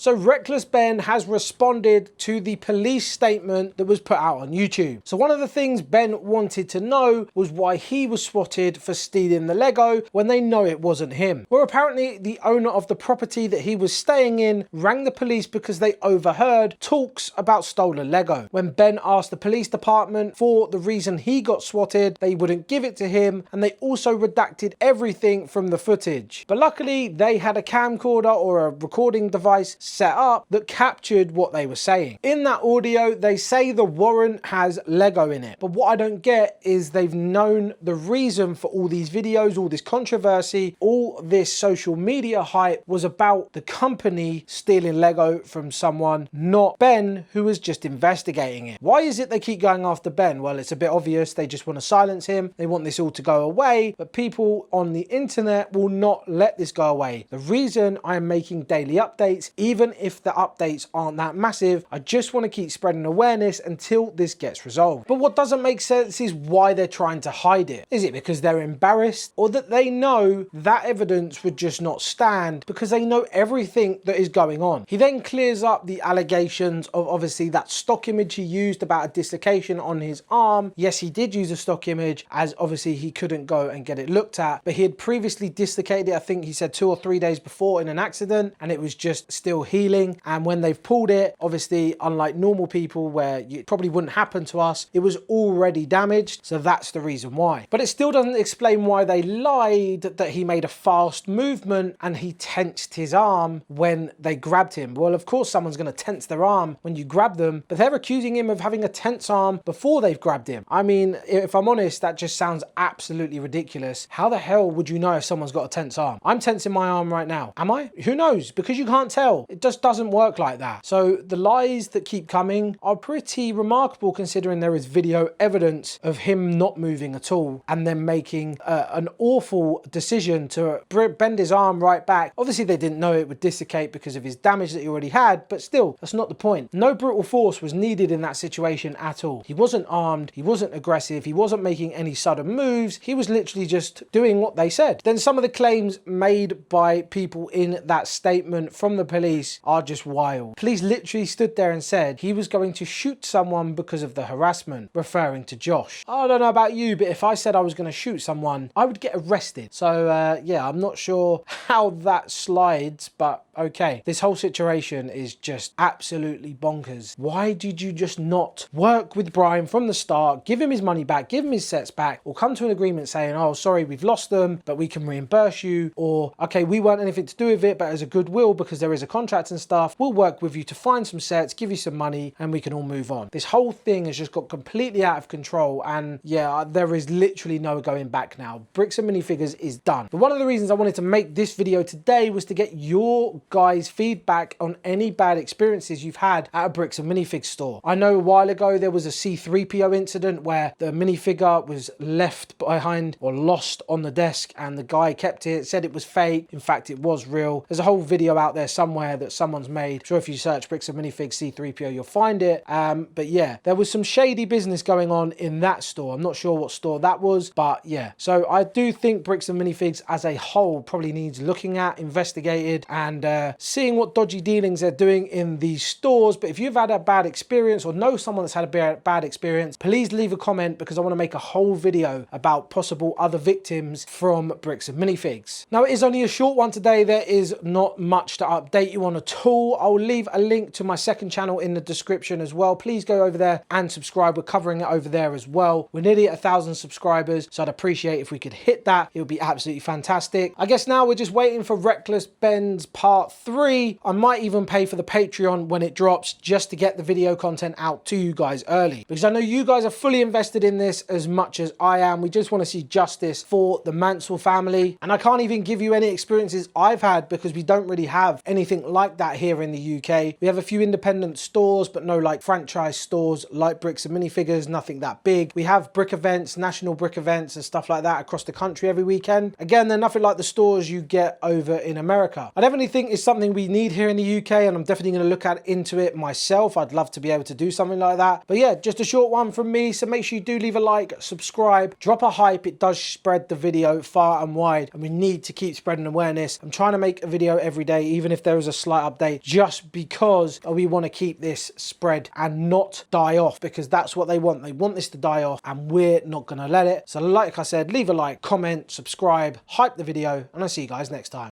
So Reckless Ben has responded to the police statement that was put out on YouTube. So one of the things Ben wanted to know was why he was swatted for stealing the Lego when they know it wasn't him. Well, apparently the owner of the property that he was staying in rang the police because they overheard talks about stolen Lego. When Ben asked the police department for the reason he got swatted, they wouldn't give it to him, and they also redacted everything from the footage. But luckily they had a camcorder or a recording device set up that captured what they were saying. In that audio, they say the warrant has Lego in it. But what I don't get is they've known the reason for all these videos, all this controversy, all this social media hype was about the company stealing Lego from someone, not Ben, who was just investigating it. Why is it they keep going after Ben? Well, it's a bit obvious. They just want to silence him. They want this all to go away, but people on the internet will not let this go away. The reason I am making daily updates, even if the updates aren't that massive, I just want to keep spreading awareness until this gets resolved. But what doesn't make sense is why they're trying to hide it. Is it because they're embarrassed, or that they know that evidence would just not stand because they know everything that is going on? He then clears up the allegations of obviously that stock image he used about a dislocation on his arm. Yes, he did use a stock image, as obviously he couldn't go and get it looked at, but he had previously dislocated it, I think he said 2 or 3 days before in an accident, and it was just still healing. And when they've pulled it, obviously unlike normal people where it probably wouldn't happen to us, it was already damaged, so that's the reason why. But it still doesn't explain why they lied that he made a fast movement and he tensed his arm when they grabbed him. Well, of course someone's going to tense their arm when you grab them, but they're accusing him of having a tense arm before they've grabbed him. I mean, if I'm honest, that just sounds absolutely ridiculous. How the hell would you know if someone's got a tense arm? I'm tensing my arm right now. Am I? Who knows? Because you can't tell. It just doesn't work like that. So the lies that keep coming are pretty remarkable considering there is video evidence of him not moving at all and then making an awful decision to bend his arm right back. Obviously they didn't know it would dislocate because of his damage that he already had, but still, that's not the point. No brutal force was needed in that situation at all. He wasn't armed, he wasn't aggressive, he wasn't making any sudden moves, he was literally just doing what they said. Then some of the claims made by people in that statement from the police are just wild. Police literally stood there and said he was going to shoot someone because of the harassment, referring to Josh. I don't know about you, but if I said I was going to shoot someone, I would get arrested. So yeah, I'm not sure how that slides, but okay. This whole situation is just absolutely bonkers. Why did you just not work with Brian from the start, give him his money back, give him his sets back, or come to an agreement saying, oh, sorry, we've lost them, but we can reimburse you, or okay, we weren't anything to do with it, but as a goodwill, because there is a contract and stuff, we'll work with you to find some sets, give you some money, and we can all move on. This whole thing has just got completely out of control, and yeah, there is literally no going back now. Bricks and Minifigures is done. But one of the reasons I wanted to make this video today was to get your guys' feedback on any bad experiences you've had at a Bricks and Minifigs store. I know a while ago there was a C3PO incident where the minifigure was left behind or lost on the desk and the guy kept it, said it was fake. In fact, it was real. There's a whole video out there somewhere that someone's made. I'm sure if you search Bricks and Minifigs C3PO, you'll find it. But yeah, there was some shady business going on in that store. I'm not sure what store that was, but yeah. So I do think Bricks and Minifigs as a whole probably needs looking at, investigated, and seeing what dodgy dealings they're doing in these stores. But if you've had a bad experience or know someone that's had a bad experience, please leave a comment because I want to make a whole video about possible other victims from Bricks and Minifigs. Now, it is only a short one today. There is not much to update you on at all. I'll leave a link to my second channel in the description as well. Please go over there and subscribe. We're covering it over there as well. We're nearly at 1,000 subscribers, so I'd appreciate if we could hit that. It would be absolutely fantastic. I guess now we're just waiting for Reckless Ben's part 3. I might even pay for the Patreon when it drops just to get the video content out to you guys early, because I know you guys are fully invested in this as much as I am. We just want to see justice for the Mansell family, and I can't even give you any experiences I've had because we don't really have anything like that here in the UK. We have a few independent stores, but no like franchise stores like Bricks and Minifigures, nothing that big. We have brick events, national brick events and stuff like that across the country every weekend. Again, they're nothing like the stores you get over in America. I definitely think it's something we need here in the UK, and I'm definitely going to look into it myself. I'd love to be able to do something like that. But yeah, just a short one from me, so make sure you do leave a like, subscribe, drop a hype. It does spread the video far and wide, and we need to keep spreading awareness. I'm trying to make a video every day, even if there is a slight slight update just because we want to keep this spread and not die off, because that's what they want. They want this to die off and we're not going to let it. So like I said, leave a like, comment, subscribe, hype the video, and I'll see you guys next time.